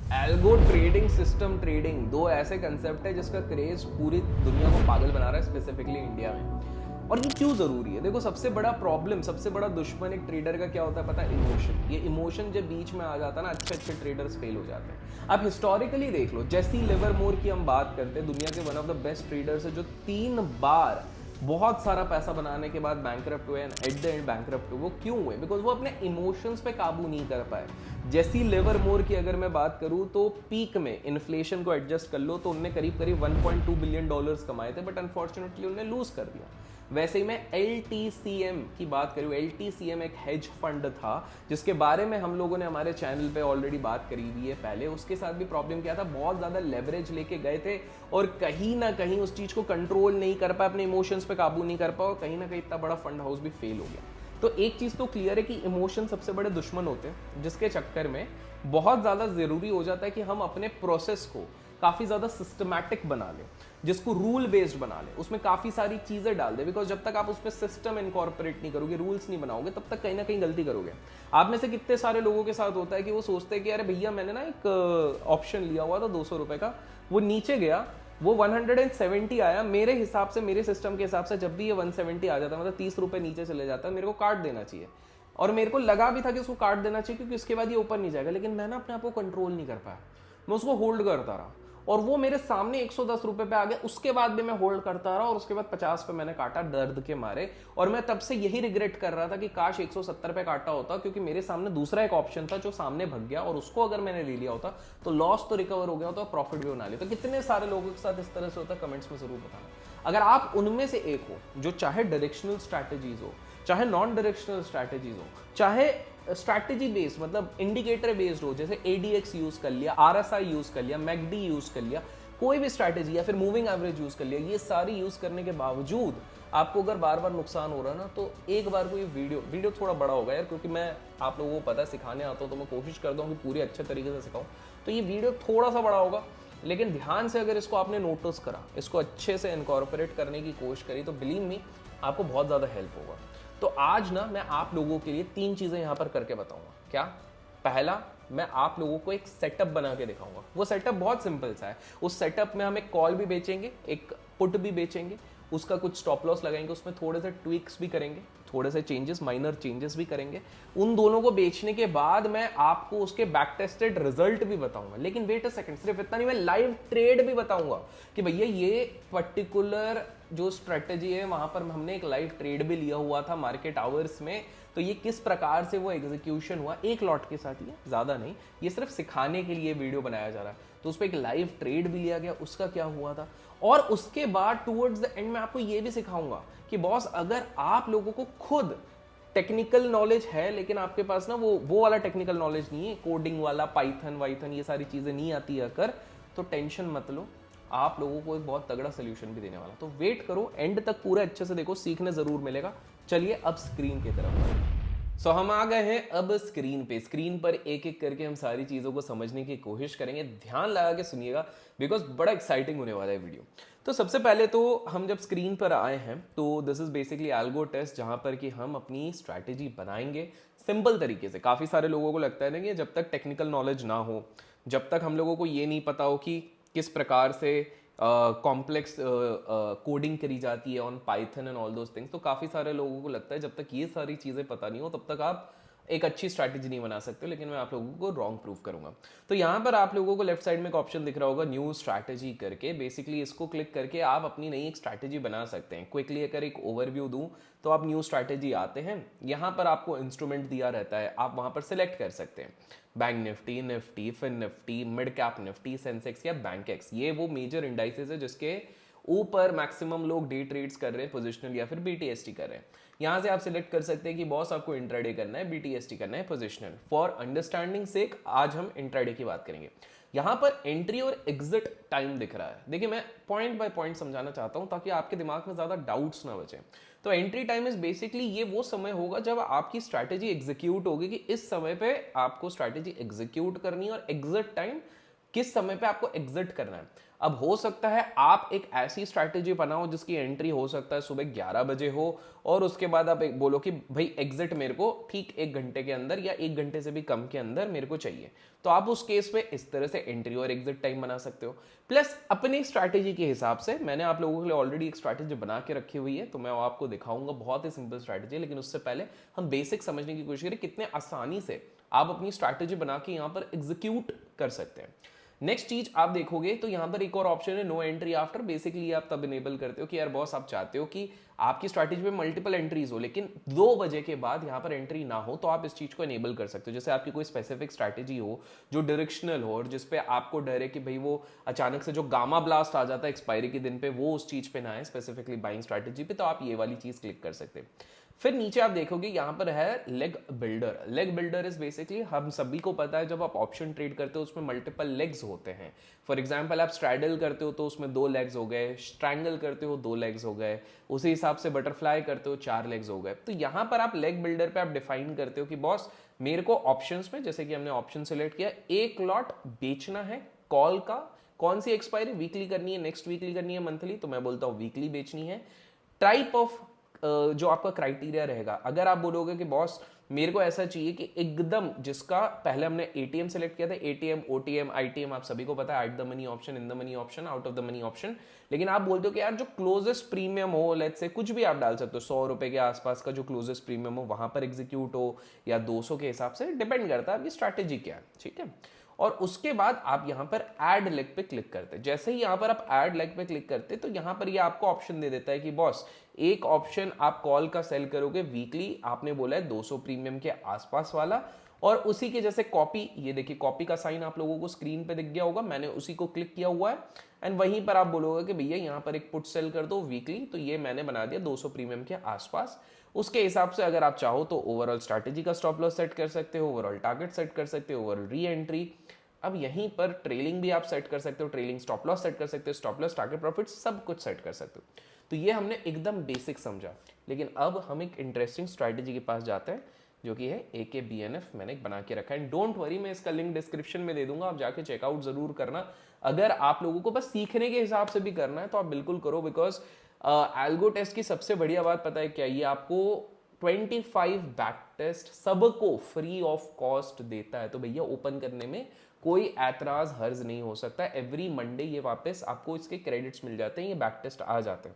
Algo trading, system trading, दो ऐसे concept है जिसका क्रेज पूरी दुनिया को पागल बना रहा है, स्पेसिफिकली इंडिया में। और ये क्यों जरूरी है? देखो, सबसे बड़ा प्रॉब्लम, सबसे बड़ा दुश्मन एक ट्रेडर का क्या होता है पता है? इमोशन। ये इमोशन जब बीच में आ जाता है ना, अच्छे अच्छे ट्रेडर्स फेल हो जाते हैं। आप हिस्टोरिकली देख लो, जेसी लिवरमोर की हम बात करते हैं, दुनिया के one of the best traders है, जो 3 बार बहुत सारा पैसा बनाने के बाद बैंकरप्ट हुए and at the end bankrupt हुए। वो क्यों हुए? बिकॉज वो अपने इमोशंस पे काबू नहीं कर पाए। जेसी लिवरमोर की अगर मैं बात करूं तो पीक में इन्फ्लेशन को एडजस्ट कर लो तो उनने करीब करीब 1.2 बिलियन डॉलर्स कमाए थे, बट अनफॉर्चुनेटली उन्हें लूज कर दिया। वैसे ही मैं LTCM की बात करूं, LTCM एक हेज फंड था जिसके बारे में हम लोगों ने हमारे चैनल पे ऑलरेडी बात करी हुई है पहले। उसके साथ भी प्रॉब्लम क्या था? बहुत ज्यादा लेवरेज लेके गए थे और कहीं ना कहीं उस चीज को कंट्रोल नहीं कर पाए, अपने इमोशंस पे काबू नहीं कर पाए, और कहीं ना कहीं इतना बड़ा फंड हाउस भी फेल हो गया। तो एक चीज तो क्लियर है कि इमोशन सबसे बड़े दुश्मन होते हैं, जिसके चक्कर में बहुत ज्यादा जरूरी हो जाता है कि हम अपने प्रोसेस को काफी ज्यादा सिस्टमैटिक बना लें, जिसको रूल बेस्ड बना लें, उसमें काफी सारी चीजें डाल दें। बिकॉज जब तक आप उसमें सिस्टम इनकॉर्पोरेट नहीं करोगे, रूल्स नहीं बनाओगे, तब तक कहीं ना कहीं गलती करोगे। आप में से कितने सारे लोगों के साथ होता है कि वो सोचते हैं कि अरे भैया मैंने ना एक ऑप्शन लिया हुआ था 200 रुपए का, वो नीचे गया, वो 170 आया, मेरे हिसाब से, मेरे सिस्टम के हिसाब से जब भी ये 170 आ जाता है, मतलब 30 रुपए नीचे चले जाता है, मेरे को काट देना चाहिए। और मेरे को लगा भी था कि उसको काट देना चाहिए क्योंकि उसके बाद ये ऊपर नहीं जाएगा, लेकिन मैं ना अपने आप को कंट्रोल नहीं कर पाया, मैं उसको होल्ड करता रहा और वो मेरे सामने 110 रुपए पे आ गया। उसके बाद भी मैं होल्ड करता रहा और उसके बाद 50 पे मैंने काटा दर्द के मारे। और मैं तब से यही रिग्रेट कर रहा था कि काश 170 पे काटा होता, क्योंकि मेरे सामने दूसरा एक ऑप्शन था जो सामने भग गया, और उसको अगर मैंने ले लिया होता तो लॉस तो रिकवर हो गया होता और प्रॉफिट भी बना लिया। तो कितने सारे लोगों के साथ इस तरह से होता है, कमेंट्स में जरूर बताना। अगर आप उनमें से एक हो जो चाहे डायरेक्शनल स्ट्रैटेजीज हो, चाहे नॉन डायरेक्शनल स्ट्रैटेजीज हो, चाहे स्ट्रैटेजी बेस्ड मतलब इंडिकेटर बेस्ड हो, जैसे ADX यूज कर लिया, RSI यूज कर लिया, MACD यूज कर लिया, कोई भी स्ट्रैटेजी, या फिर मूविंग एवरेज यूज कर लिया, ये सारी यूज करने के बावजूद आपको अगर बार बार नुकसान हो रहा है ना, तो एक बार को ये वीडियो थोड़ा बड़ा होगा यार, क्योंकि मैं आप लोगों को पता है सिखाने आता हूँ तो मैं कोशिश करता हूँ कि पूरे अच्छे तरीके से सिखाऊं। तो ये वीडियो थोड़ा सा बड़ा होगा, लेकिन ध्यान से अगर इसको आपने नोटिस करा, इसको अच्छे से इनकॉर्पोरेट करने की कोशिश करी, तो बिलीव मी आपको बहुत ज़्यादा हेल्प होगा। तो आज ना मैं आप लोगों के लिए 3 चीज़ें यहाँ पर करके बताऊंगा। क्या? पहला, मैं आप लोगों को एक सेटअप बना के दिखाऊंगा। वो सेटअप बहुत सिंपल सा है। उस सेटअप में हम एक कॉल भी बेचेंगे, एक पुट भी बेचेंगे, उसका कुछ स्टॉप लॉस लगाएंगे, उसमें थोड़े से ट्विक्स भी करेंगे, थोड़े से चेंजेस, माइनर चेंजेस भी करेंगे। उन दोनों को बेचने के बाद मैं आपको उसके बैक टेस्टेड रिजल्ट भी बताऊंगा। लेकिन वेट अ सेकंड, सिर्फ इतना नहीं, मैं लाइव ट्रेड भी बताऊंगा कि भैया ये पर्टिकुलर जो स्ट्रेटेजी है वहां पर हमने एक लाइव ट्रेड भी लिया हुआ था मार्केट आवर्स में, तो ये किस प्रकार से वो एग्जीक्यूशन हुआ, एक लॉट के साथ ही, ज्यादा नहीं, ये सिर्फ सिखाने के लिए वीडियो बनाया जा रहा है। तो उस पर एक लाइव ट्रेड भी लिया गया, उसका क्या हुआ था। और उसके बाद टुवर्ड्स द एंड में आपको ये भी सिखाऊंगा कि बॉस, अगर आप लोगों को खुद टेक्निकल नॉलेज है, लेकिन आपके पास ना वो वाला टेक्निकल नॉलेज नहीं है, कोडिंग वाला, पाइथन वाइथन ये सारी चीजें नहीं आती है अगर, तो टेंशन मत लो, आप लोगों को एक बहुत तगड़ा सोल्यूशन भी देने वाला। तो वेट करो, एंड तक पूरा अच्छे से देखो, सीखने जरूर मिलेगा। चलिए अब स्क्रीन की तरफ। सो हम आ गए हैं अब स्क्रीन पे। स्क्रीन पर एक एक करके हम सारी चीज़ों को समझने की कोशिश करेंगे। ध्यान लगा के सुनिएगा, बिकॉज बड़ा एक्साइटिंग होने वाला है वीडियो। तो सबसे पहले तो हम जब स्क्रीन पर आए हैं तो this is basically algo test, जहां पर कि हम अपनी स्ट्रैटेजी बनाएंगे सिंपल तरीके से। काफ़ी सारे लोगों को लगता है ना कि जब तक टेक्निकल नॉलेज ना हो, जब तक हम लोगों को ये नहीं पता हो कि किस प्रकार से कॉम्प्लेक्स कोडिंग करी जाती है on Python and all those things, तो काफ़ी सारे लोगों को लगता है जब तक ये सारी चीज़ें पता नहीं हो तब तक आप एक अच्छी स्ट्रैटेजी नहीं बना सकते। लेकिन मैं आप लोगों को रॉन्ग प्रूव करूंगा। तो यहाँ पर आप लोगों को लेफ्ट साइड में एक ऑप्शन दिख रहा होगा न्यू स्ट्रैटेजी करके। बेसिकली इसको क्लिक करके आप अपनी नई एक स्ट्रैटेजी बना सकते हैं। क्विकली अगर एक ओवरव्यू दूं तो आप न्यू स्ट्रैटेजी आते हैं, यहाँ पर आपको इंस्ट्रूमेंट दिया रहता है, आप वहाँ पर सिलेक्ट कर सकते हैं bank Nifty, Nifty, fin Nifty, mid cap Nifty, Sensex या बैंक एक्स। ये वो मेजर इंडाइसेस है जिसके ऊपर मैक्सिमम लोग डे ट्रेड्स कर रहे हैं, पोजिशनल या फिर BTST कर रहे हैं। यहाँ से आप सिलेक्ट कर सकते हैं कि बॉस आपको इंट्राडे करना है, BTST करना है, पोजिशनल। फॉर अंडरस्टैंडिंग सेक आज हम इंट्राडे की बात करेंगे। यहाँ पर एंट्री और एग्जिट टाइम दिख रहा है। देखिए मैं पॉइंट बाय पॉइंट समझाना चाहता हूँ ताकि आपके दिमाग में ज़्यादा डाउट्स ना बचे। तो एंट्री टाइम इज बेसिकली ये वो समय होगा जब आपकी स्ट्रैटेजी एग्जीक्यूट होगी, कि इस समय पे आपको स्ट्रैटेजी एग्जीक्यूट करनी है। और एग्जिट टाइम किस समय पे आपको एग्जिट करना है। अब हो सकता है आप एक ऐसी स्ट्रैटेजी बनाओ जिसकी एंट्री हो सकता है सुबह 11 बजे हो और उसके बाद आप एक बोलो कि भाई एग्जिट मेरे को ठीक 1 घंटे के अंदर या 1 घंटे से भी कम के अंदर मेरे को चाहिए, तो आप उस केस में इस तरह से एंट्री और एग्जिट टाइम बना सकते हो। प्लस अपनी स्ट्रैटेजी के हिसाब से मैंने आप लोगों के लिए ऑलरेडी एक स्ट्रैटेजी बना के रखी हुई है, तो मैं आपको दिखाऊंगा। बहुत ही सिंपल स्ट्रैटेजी है, लेकिन उससे पहले हम बेसिक समझने की कोशिश करें कितने आसानी से आप अपनी स्ट्रैटेजी बना के यहां पर एग्जीक्यूट कर सकते हैं। नेक्स्ट चीज आप देखोगे तो यहां पर एक और ऑप्शन है नो एंट्री आफ्टर। बेसिकली आप तब इनेबल करते हो कि यार बॉस आप चाहते हो कि आपकी स्ट्रैटेजी में मल्टीपल एंट्रीज हो लेकिन 2 बजे के बाद यहां पर एंट्री ना हो, तो आप इस चीज को इनेबल कर सकते हो। जैसे आपकी कोई स्पेसिफिक स्ट्रैटेजी हो जो डायरेक्शनल हो और जिसपे आपको डर है कि भाई वो अचानक से जो गामा ब्लास्ट आ जाता है एक्सपायरी के दिन पे वो उस चीज पे ना है, स्पेसिफिकली बाइंग स्ट्रैटेजी पे, तो आप ये वाली चीज क्लिक कर सकते हैं। फिर नीचे आप देखोगे यहां पर है leg builder. Leg builder is basically, हम सभी को पता है जब आप ऑप्शन ट्रेड करते हो उसमें मल्टीपल लेग्स होते हैं। फॉर एग्जांपल आप स्ट्रैडल करते हो तो उसमें 2 लेग्स हो गए, स्ट्रैंगल करते हो 2 लेग्स हो गए, उसी हिसाब से बटरफ्लाई करते हो 4 लेग्स हो गए। तो यहां पर आप लेग बिल्डर पे आप डिफाइन करते हो कि बॉस मेरे को ऑप्शंस में, जैसे कि हमने ऑप्शन सिलेक्ट किया, 1 लॉट बेचना है कॉल का। कौन सी एक्सपायरी, वीकली करनी है, नेक्स्ट वीकली करनी है, मंथली, तो मैं बोलता हूं वीकली बेचनी है। टाइप ऑफ जो आपका क्राइटेरिया रहेगा, अगर आप बोलोगे कि बॉस मेरे को ऐसा चाहिए कि एकदम जिसका पहले हमने एटीएम सेलेक्ट किया था, एटीएम, ओटीएम, आईटीएम, आप सभी को पता है, at the money option, in the money option, out of the money option, लेकिन आप बोलते हो कि यार जो क्लोजेस्ट प्रीमियम हो, लेट्स से कुछ भी आप डाल सकते हो, 100 रुपए के आसपास का जो क्लोजेस्ट प्रीमियम हो वहां पर एग्जीक्यूट हो, या 200 के हिसाब से, डिपेंड करता है आपकी स्ट्रैटेजी क्या है, ठीक है। और उसके बाद आप यहां पर ऐड लेग पे क्लिक करते, जैसे ही यहां पर आप ऐड लेग पे क्लिक करते तो यहां पर ये आपको ऑप्शन दे देता है कि बॉस एक ऑप्शन आप कॉल का सेल करोगे वीकली, आपने बोला है 200 प्रीमियम के आसपास वाला, और उसी के जैसे कॉपी, ये देखिए कॉपी का साइन आप लोगों को स्क्रीन पे दिख गया होगा, मैंने उसी को क्लिक किया हुआ है, एंड वहीं पर आप बोलोगे कि भैया यहाँ पर एक पुट सेल कर दो वीकली, तो ये मैंने बना दिया 200 प्रीमियम के आसपास। उसके हिसाब से अगर आप चाहो तो ओवरऑल स्ट्रैटेजी का स्टॉप लॉस सेट कर सकते हो, ओवरऑल टारगेट सेट कर सकते हो, ओवरऑल री एंट्री, अब यहीं पर ट्रेलिंग भी आप सेट कर सकते हो, ट्रेलिंग स्टॉप लॉस सेट कर सकते हो, स्टॉप लॉस, टारगेट प्रॉफिट, सब कुछ सेट कर सकते हो। तो ये हमने एकदम बेसिक समझा, लेकिन अब हम एक इंटरेस्टिंग स्ट्रैटेजी के पास जाते हैं जो कि है AKBNF, मैंने एक बना के रखा है। डोंट वरी, मैं इसका लिंक डिस्क्रिप्शन में दे दूंगा, आप जाके चेकआउट जरूर करना। अगर आप लोगों को बस सीखने के हिसाब से भी करना है तो आप बिल्कुल करो, बिकॉज एल्गो टेस्ट की सबसे बढ़िया बात पता है क्या, ये आपको 25 बैक टेस्ट सबको फ्री ऑफ कॉस्ट देता है। तो भैया ओपन करने में कोई ऐतराज हर्ज नहीं हो सकता। एवरी मंडे ये वापस आपको इसके क्रेडिट्स मिल जाते हैं, ये बैक टेस्ट आ जाते हैं।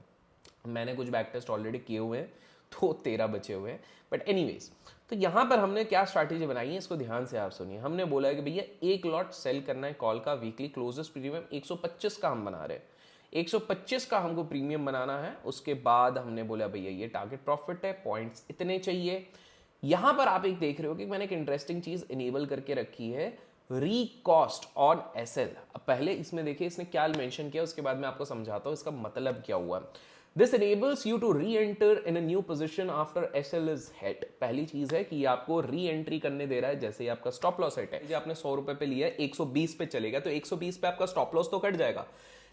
मैंने कुछ बैक टेस्ट ऑलरेडी किए हुए हैं, तो 13 बचे हुए हैं, बट एनीवेज, तो यहां पर हमने क्या स्ट्रैटेजी बनाई है इसको ध्यान से आप सुनिए। हमने बोला है कि भैया 1 लॉट सेल करना है कॉल का वीकली, क्लोजेस्ट प्रीमियम 125 का हम बना रहे हैं, 125 का हमको प्रीमियम बनाना है। उसके बाद हमने बोला भैया ये टारगेट प्रॉफिट है, पॉइंट्स इतने चाहिए। यहां पर आप एक देख रहे हो कि मैंने एक इंटरेस्टिंग चीज इनेबल करके रखी है, रीकॉस्ट ऑन एसएल। अब पहले इसमें देखिए इसने क्या मेंशन किया, उसके बाद मैं आपको समझाता हूं इसका मतलब क्या हुआ। This enables you to re-enter in a new position after SL is hit। पहली चीज है कि ये आपको री एंट्री करने दे रहा है, जैसे आपका स्टॉप लॉस हिट है, आपने 100 रुपए पे लिया है, 120 पे चलेगा, तो 120 पे आपका स्टॉप लॉस तो कट जाएगा,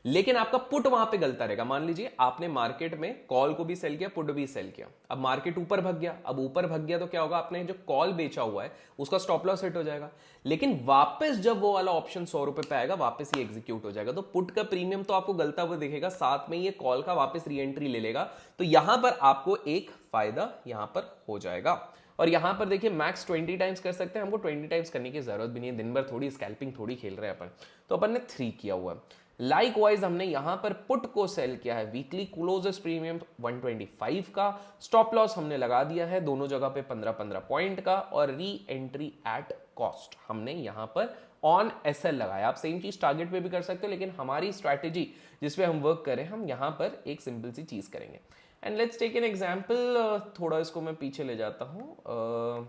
लेकिन आपका पुट वहां पे गलता रहेगा। मान लीजिए आपने मार्केट में कॉल को भी सेल किया, पुट भी सेल किया, अब मार्केट ऊपर भाग गया, अब ऊपर भाग गया तो क्या होगा, आपने जो कॉल बेचा हुआ है उसका स्टॉप लॉस हिट हो जाएगा, लेकिन वापस जब वो वाला ऑप्शन 100 रुपए पे आएगा वापस ये एग्जीक्यूट हो जाएगा, तो पुट का प्रीमियम तो आपको गलता हुआ दिखेगा, साथ में ये कॉल का वापस री एंट्री ले लेगा, तो यहां पर आपको एक फायदा यहां पर हो जाएगा। और यहां पर देखिए मैक्स 20 टाइम्स कर सकते हैं, हमको 20 टाइम्स करने की जरूरत भी नहीं है, दिन भर थोड़ी स्कैल्पिंग थोड़ी खेल रहे हैं अपन, तो अपन ने 3 किया हुआ है। लाइकवाइज हमने यहां पर पुट को सेल किया है वीकली, क्लोजेस्ट प्रीमियम 125 का, स्टॉप लॉस हमने लगा दिया है दोनों जगह पे 15-15 पॉइंट का, और री एंट्री एट कॉस्ट हमने यहां पर ऑन एसएल लगाया। आप सेम चीज टारगेट पे भी कर सकते हो, लेकिन हमारी स्ट्रैटेजी जिसपे हम वर्क करें, हम यहां पर एक सिंपल सी चीज करेंगे। And let's take an example, थोड़ा इसको मैं पीछे ले जाता हूं,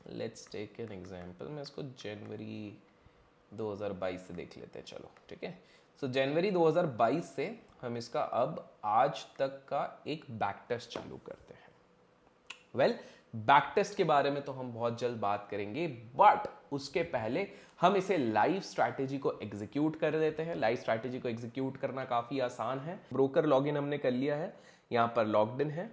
लेट्स टेक एन एग्जांपल, मैं इसको जनवरी 2022 से देख लेते हैं, चलो ठीक है। सो जनवरी 2022 से हम इसका अब आज तक का एक बैक टेस्ट चालू करते हैं। वेल, बैक टेस्ट के बारे में तो हम बहुत जल्द बात करेंगे, बट उसके पहले हम इसे लाइव स्ट्रैटेजी को एग्जीक्यूट कर देते हैं। लाइव स्ट्रैटेजी को एग्जीक्यूट करना काफी आसान है। ब्रोकर लॉगिन हमने कर लिया है, यहां पर लॉग्ड इन है,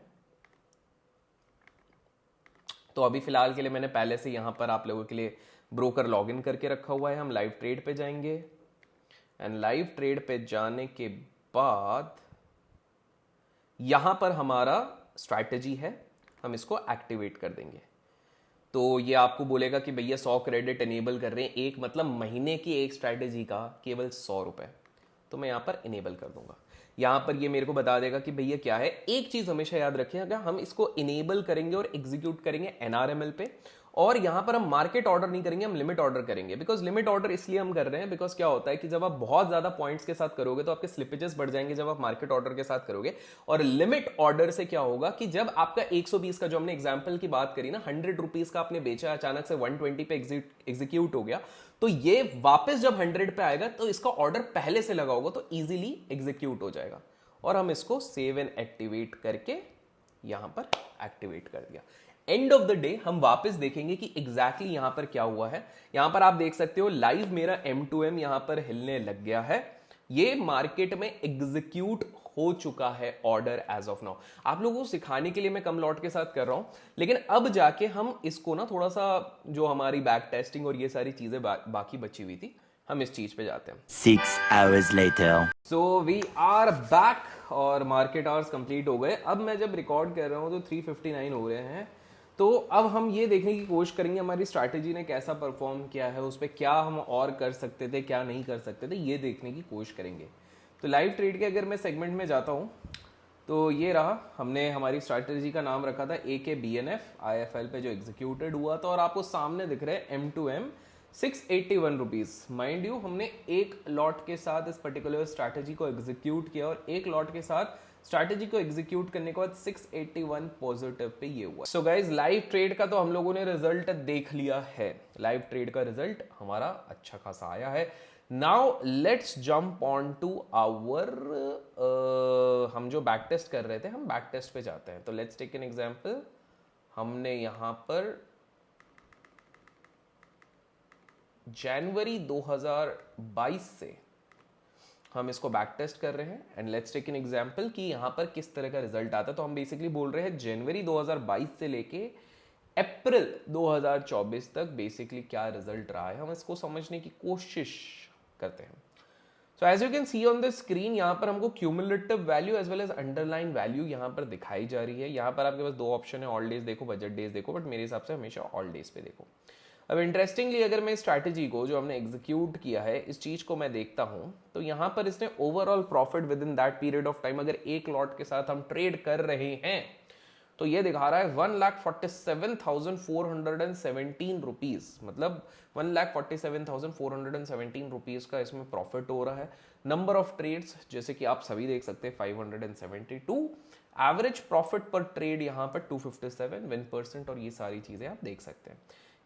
तो अभी फिलहाल के लिए मैंने पहले से यहां पर आप लोगों के लिए ब्रोकर लॉगिन करके रखा हुआ है। हम लाइव ट्रेड पे जाएंगे एंड लाइव ट्रेड पे जाने के बाद यहां पर हमारा स्ट्रैटेजी है, हम इसको एक्टिवेट कर देंगे। तो ये आपको बोलेगा कि भैया 100 क्रेडिट इनेबल कर रहे हैं, एक मतलब महीने की एक स्ट्रैटेजी का केवल 100 रुपए, तो मैं यहां पर इनेबल कर दूंगा। यहां पर ये मेरे को बता देगा कि भैया क्या है। एक चीज हमेशा याद रखें, अगर हम इसको इनेबल करेंगे और एग्जीक्यूट करेंगे एनआरएमएल पे, और यहां पर हम मार्केट ऑर्डर नहीं करेंगे, हम लिमिट ऑर्डर करेंगे। बिकॉज लिमिट ऑर्डर इसलिए हम कर रहे हैं बिकॉज क्या होता है कि जब आप बहुत ज्यादा पॉइंट्स के साथ करोगे तो आपके स्लिपेजेस बढ़ जाएंगे जब आप मार्केट ऑर्डर के साथ करोगे। और लिमिट ऑर्डर से क्या होगा कि जब आपका 120 का, जो हमने एग्जाम्पल की बात करी ना, 100 रुपीज का आपने बेचा, अचानक से 120 पे एग्जीक्यूट हो गया, तो ये वापस जब 100 पे आएगा तो इसका ऑर्डर पहले से लगा होगा तो इजीली एग्जीक्यूट हो जाएगा। और हम इसको सेव एंड एक्टिवेट करके यहां पर एक्टिवेट कर दिया। एंड ऑफ द डे हम वापस देखेंगे कि एग्जैक्टली यहां पर क्या हुआ है। यहां पर आप देख सकते हो लाइव मेरा M2M यहां पर हिलने लग गया है। ये मार्केट में एग्जीक्यूट हो चुका है ऑर्डर एज ऑफ नाउ। आप लोगों को सिखाने के लिए मैं कम लॉट के साथ कर रहा हूं, लेकिन अब जाके हम इसको ना थोड़ा सा, जो हमारी बैक टेस्टिंग और ये सारी चीजें बाकी बची हुई थी, हम इस चीज पे जाते हैं। 6 hours later. So we are back और मार्केट आवर्स कंप्लीट हो गए। अब मैं जब रिकॉर्ड कर रहा हूं तो 3:59 हो रहे हैं। तो अब हम ये देखने की कोशिश करेंगे हमारी स्ट्रैटेजी ने कैसा परफॉर्म किया है, उस पर क्या हम और कर सकते थे, क्या नहीं कर सकते थे, ये देखने की कोशिश करेंगे। तो लाइव ट्रेड के अगर मैं सेगमेंट में जाता हूँ तो ये रहा, हमने हमारी स्ट्रैटेजी का नाम रखा था AKBNF IFL पे जो एग्जीक्यूटेड हुआ था, और आपको सामने दिख रहे हैं M2M 681 रुपीज। माइंड यू, हमने एक लॉट के साथ इस पर्टिकुलर स्ट्रैटेजी को एग्जीक्यूट किया, और एक लॉट के साथ स्ट्रैटेजी को एग्जीक्यूट करने के बाद 681 पॉजिटिव पे ये हुआ। सो गाइज, लाइव ट्रेड का तो हम लोगों ने रिजल्ट देख लिया है। लाइव ट्रेड का रिजल्ट हमारा अच्छा खासा आया है। Now let's jump on to our, हम जो बैक टेस्ट कर रहे थे, हम बैक टेस्ट पे जाते हैं। तो लेट्स टेक एन एग्जांपल। हमने यहां पर जनवरी 2022 से हम इसको बैक टेस्ट कर रहे हैं, and let's take an example कि यहां पर किस तरह का रिजल्ट आता है। तो हम बेसिकली बोल रहे हैं जनवरी 2022 से लेके अप्रैल 2024 तक बेसिकली क्या रिजल्ट रहा है, हम इसको समझने की कोशिश करते हैं। So as you can see on the screen, यहां पर हमको cumulative value as well as underline value यहां पर दिखाई जा रही है। यहां पर आपके पास दो ऑप्शन है, ऑल डेज देखो, बजट डेज देखो, बट मेरे हिसाब से हमेशा ऑल डेज पे देखो। अब इंटरेस्टिंगली अगर मैं स्ट्रैटेजी को, जो हमने एग्जीक्यूट किया है, इस चीज को मैं देखता हूं, तो यहां पर इसने overall profit with in that period of time, अगर एक लॉट के साथ हम ट्रेड कर रहे हैं, तो ये दिखा रहा है 1,47,417 रुपीज, मतलब 1,47,417 रुपीज का इसमें प्रॉफिट हो रहा है। नंबर ऑफ ट्रेड्स जैसे कि आप सभी देख सकते हैं 572, एवरेज प्रॉफिट पर ट्रेड यहाँ पर 257, विन परसेंट और ये सारी चीजें आप देख सकते हैं।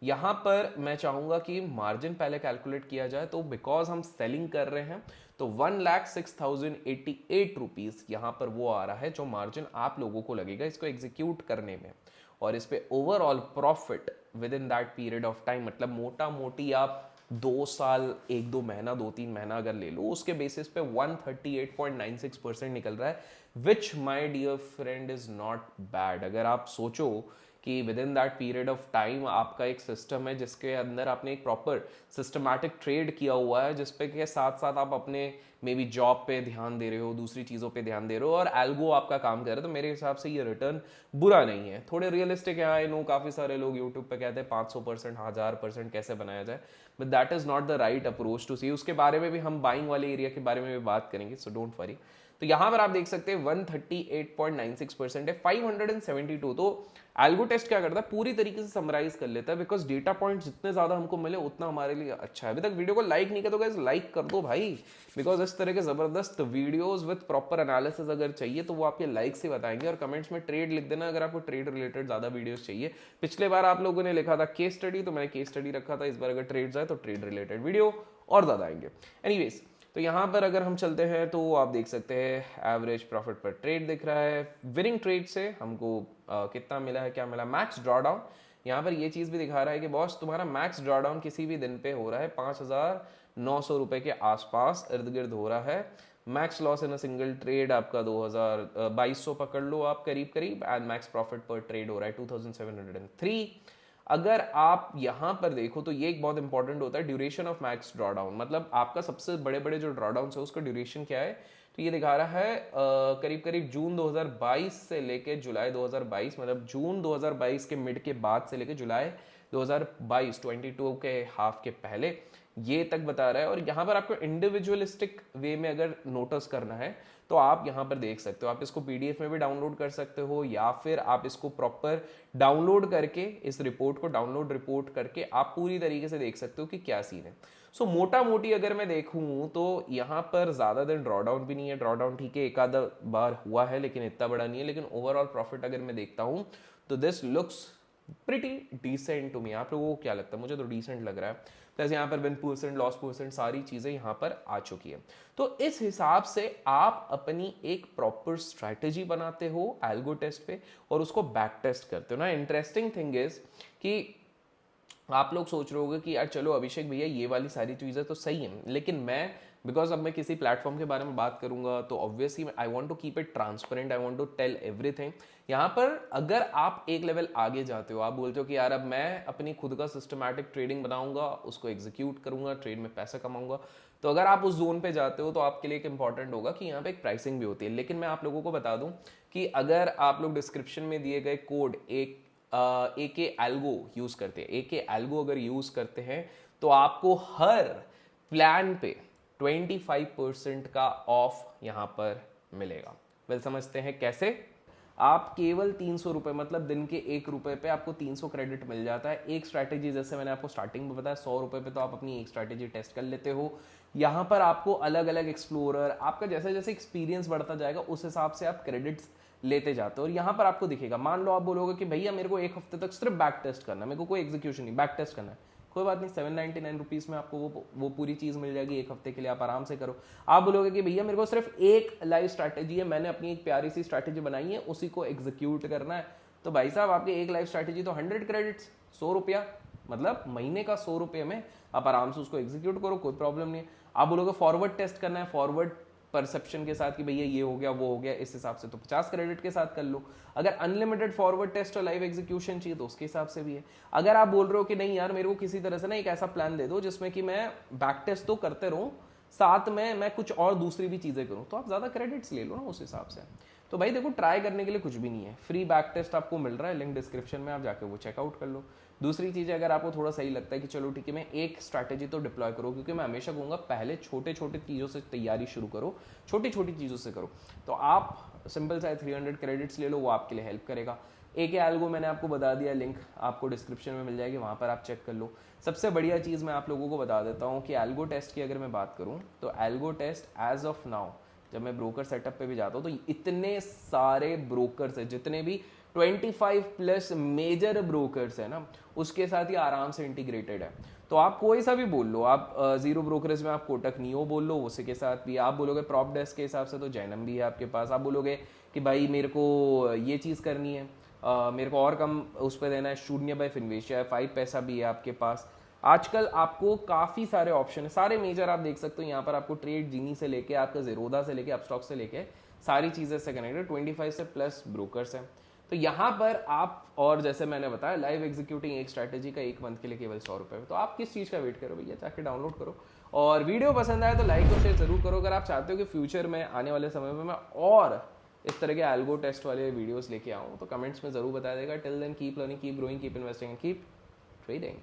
यहाँ पर मैं चाहूंगा कि मार्जिन पहले कैलकुलेट किया जाए, तो बिकॉज हम सेलिंग कर रहे हैं तो 1,06,088 रुपीज यहाँ पर वो आ रहा है जो मार्जिन आप लोगों को लगेगा इसको एग्जीक्यूट करने में, और इस पे overall profit with in that period of time, मतलब मोटा मोटी आप 2 साल, 1-2 महीना, 2-3 महीना अगर ले लो, उसके बेसिस पे 138.96% निकल रहा है, which my dear friend is not bad. अगर आप सोचो कि within that period of time आपका एक सिस्टम है जिसके अंदर आपने एक प्रॉपर सिस्टमैटिक ट्रेड किया हुआ है, जिसपे के साथ साथ आप अपने मे बी जॉब पे ध्यान दे रहे हो, दूसरी चीज़ों पे ध्यान दे रहे हो, और एल्गो आपका काम कर रहा है, तो मेरे हिसाब से ये रिटर्न बुरा नहीं है। थोड़े रियलिस्टिक है, आई नो काफ़ी सारे लोग यूट्यूब पे कहते हैं 500%, 1000% कैसे बनाया जाए, but that is not the right approach to see. उसके बारे में भी हम बाइंग वाले एरिया के बारे में भी बात करेंगे, सो डोंट वरी। तो यहां पर आप देख सकते हैं 138.96% है, 572। तो एल्गो टेस्ट क्या करता है, पूरी तरीके से समराइज कर लेता है, बिकॉज डेटा पॉइंट जितने ज्यादा हमको मिले उतना हमारे लिए अच्छा है। अभी तक वीडियो को लाइक नहीं किया तो गाइस लाइक कर दो भाई, बिकॉज इस तरह के जबरदस्त वीडियोस विद प्रॉपर एनालिसिस अगर चाहिए तो वो आपके लाइक से बताएंगे, और कमेंट्स में ट्रेड लिख देना अगर आपको ट्रेड रिलेटेड ज्यादा वीडियोस चाहिए। पिछले बार आप लोगों ने लिखा था केस स्टडी, तो मैंने केस स्टडी रखा था, इस बार अगर ट्रेड्स आए तो ट्रेड रिलेटेड वीडियो और ज्यादा आएंगे। एनीवेज, तो यहाँ पर अगर हम चलते हैं तो आप देख सकते हैं एवरेज प्रॉफिट पर ट्रेड दिख रहा है। विनिंग ट्रेड से हमको कितना मिला है, क्या मिला, मैक्स ड्रॉडाउन। यहाँ पर ये चीज़ भी दिखा रहा है कि बॉस तुम्हारा मैक्स ड्रॉडाउन किसी भी दिन पे हो रहा है 5,900 रुपये के आसपास इर्द गिर्द हो रहा है। Max loss in a single trade आपका 2200 पकड़ लो आप करीब करीब, एंड मैक्स प्रॉफिट पर ट्रेड हो रहा है 2703। अगर आप यहाँ पर देखो तो ये एक बहुत इंपॉर्टेंट होता है ड्यूरेशन ऑफ मैक्स ड्रॉडाउन, मतलब आपका सबसे बड़े बड़े जो ड्रॉडाउन है उसका ड्यूरेशन क्या है। तो ये दिखा रहा है करीब करीब जून 2022 से लेके जुलाई 2022, मतलब जून 2022 के मिड के बाद से लेके जुलाई 2022 22 के हाफ के पहले ये तक बता रहा है। और यहाँ पर आपको इंडिविजुअलिस्टिक वे में अगर नोटिस करना है तो आप यहाँ पर देख सकते हो, आप इसको पीडीएफ में भी डाउनलोड कर सकते हो या फिर आप इसको प्रॉपर डाउनलोड करके इस रिपोर्ट को डाउनलोड रिपोर्ट करके आप पूरी तरीके से देख सकते हो कि क्या सीन है। सो मोटा मोटी अगर मैं देखूं तो यहाँ पर ज्यादा दिन ड्रॉडाउन भी नहीं है, ड्रॉडाउन ठीक है एक आधा बार हुआ है लेकिन इतना बड़ा नहीं है, लेकिन ओवरऑल प्रॉफिट अगर मैं देखता हूं तो this looks pretty decent to me. आप लोगों को क्या लगता है? मुझे तो डिसेंट लग रहा है। जैसे यहाँ पर विन परसेंट, लॉस परसेंट, सारी चीजें यहाँ पर आ चुकी है। तो इस हिसाब से आप अपनी एक प्रॉपर स्ट्रैटेजी बनाते हो एल्गो टेस्ट पे और उसको बैक टेस्ट करते हो ना। इंटरेस्टिंग थिंग इज कि आप लोग सोच रहे होगे कि यार चलो अभिषेक भैया ये वाली सारी चीजें तो सही है, लेकिन मैं बिकॉज अब मैं किसी प्लेटफॉर्म के बारे में बात करूंगा तो obviously I want to keep it transparent, I want to tell everything. यहाँ पर अगर आप एक लेवल आगे जाते हो, आप बोलते हो कि यार अब मैं अपनी खुद का सिस्टमैटिक ट्रेडिंग बनाऊंगा, उसको एग्जीक्यूट करूंगा, ट्रेड में पैसा कमाऊंगा, तो अगर आप उस जोन पे जाते हो तो आपके लिए एक इंपॉर्टेंट होगा कि यहाँ पे एक प्राइसिंग भी होती है। लेकिन मैं आप लोगों को बता दूं कि अगर आप लोग डिस्क्रिप्शन में दिए गए कोड AK एल्गो यूज करते हैं, AK एल्गो अगर यूज करते हैं तो आपको हर प्लान पे 25% का ऑफ यहां पर मिलेगा। वेल समझते हैं कैसे। आप केवल 300 रुपए, मतलब दिन के 1 रुपए पे आपको 300 क्रेडिट मिल जाता है। एक स्ट्रैटेजी जैसे मैंने आपको स्टार्टिंग में बताया 100 रुपए पे तो आप अपनी एक स्ट्रैटेजी टेस्ट कर लेते हो। यहाँ पर आपको अलग अलग एक्सप्लोरर, आपका जैसे जैसे एक्सपीरियंस बढ़ता जाएगा उस हिसाब से आप क्रेडिट्स लेते जाते हो। और यहाँ पर आपको दिखेगा, मान लो आप बोलोगे कि भैया मेरे को एक हफ्ते तक सिर्फ बैक टेस्ट करना है, मेरे को कोई एग्जीक्यूशन नहीं, बैक टेस्ट करना है, कोई बात नहीं, 799 रुपीज में आपको वो पूरी चीज मिल जाएगी एक हफ्ते के लिए, आप आराम से करो। आप बोलोगे कि भैया मेरे को सिर्फ एक लाइव स्ट्रैटेजी है, मैंने अपनी एक प्यारी सी स्ट्रैटेजी बनाई है, उसी को एग्जीक्यूट करना है, तो भाई साहब आपकी एक लाइव स्ट्रैटेजी तो 100 क्रेडिट्स, 100 रुपया, मतलब महीने का 100 रुपये में आप आराम से उसको एग्जीक्यूट करो, कोई प्रॉब्लम नहीं है। आप बोलोगे फॉरवर्ड टेस्ट करना है, फॉरवर्ड परसेप्शन के साथ कि भैया ये हो गया वो हो गया, इस हिसाब से तो 50 क्रेडिट के साथ कर लो। अगर अनलिमिटेड फॉरवर्ड टेस्ट और लाइव एग्जीक्यूशन चाहिए तो उसके हिसाब से भी है। अगर आप बोल रहे हो कि नहीं यार मेरे को किसी तरह से ना एक ऐसा प्लान दे दो जिसमें कि मैं बैक टेस्ट तो करते रहूं, साथ में मैं कुछ और दूसरी भी चीजें करूं, तो आप ज्यादा क्रेडिट्स ले लो ना उस हिसाब से। तो भाई देखो, ट्राई करने के लिए कुछ भी नहीं है, फ्री बैक टेस्ट आपको मिल रहा है, लिंक डिस्क्रिप्शन में, आप जाके वो चेकआउट कर लो। दूसरी चीज़, अगर आपको थोड़ा सही लगता है कि चलो ठीक है मैं एक स्ट्रैटेजी तो डिप्लॉय करो, क्योंकि मैं हमेशा कहूँगा पहले छोटे छोटे चीज़ों से तैयारी शुरू करो, छोटी छोटी चीज़ों से करो। तो आप सिंपल सा 300 क्रेडिट्स ले लो, वो आपके लिए हेल्प करेगा। AK एल्गो मैंने आपको बता दिया, लिंक आपको डिस्क्रिप्शन में मिल जाएगी, वहाँ पर आप चेक कर लो। सबसे बढ़िया चीज़ मैं आप लोगों को बता देता हूँ कि एल्गो टेस्ट की अगर मैं बात करूँ तो algo test as of now, जब मैं ब्रोकर सेटअप पे भी जाता हूँ तो इतने सारे ब्रोकर्स हैं, जितने भी 25 प्लस मेजर ब्रोकर्स है ना, उसके साथ ही आराम से इंटीग्रेटेड है। तो आप कोई सा भी बोल लो, आप जीरो ब्रोकरेज में आप कोटक नियो बोल लो, उसी के साथ भी आप बोलोगे प्रॉप डेस्क के हिसाब से तो जैनम भी है आपके पास। आप बोलोगे कि भाई मेरे को ये चीज़ करनी है, मेरे को और कम उस पर देना है, शून्य बाय फिनवेशिया है, 5 पैसा भी है आपके पास। आजकल आपको काफ़ी सारे ऑप्शन है, सारे मेजर आप देख सकते हो यहाँ पर। आपको ट्रेड जीनी से लेके आपका जीरोधा से लेके अपस्टॉक से लेके सारी चीज़ें से कनेक्टेड 25 से प्लस ब्रोकर्स हैं। तो यहाँ पर आप, और जैसे मैंने बताया लाइव एग्जीक्यूटिंग एक स्ट्रैटेजी का 1 मंथ के लिए केवल 100 रुपये। तो आप किस चीज़ का वेट करो भैया, जाके डाउनलोड करो। और वीडियो पसंद आए तो लाइक और शेयर जरूर करो। अगर आप चाहते हो कि फ्यूचर में आने वाले समय में मैं और इस तरह के एल्गो टेस्ट वाले वीडियोस लेके आऊँ तो कमेंट्स में जरूर बता देगा। Till then keep learning, keep growing, keep investing and keep trading.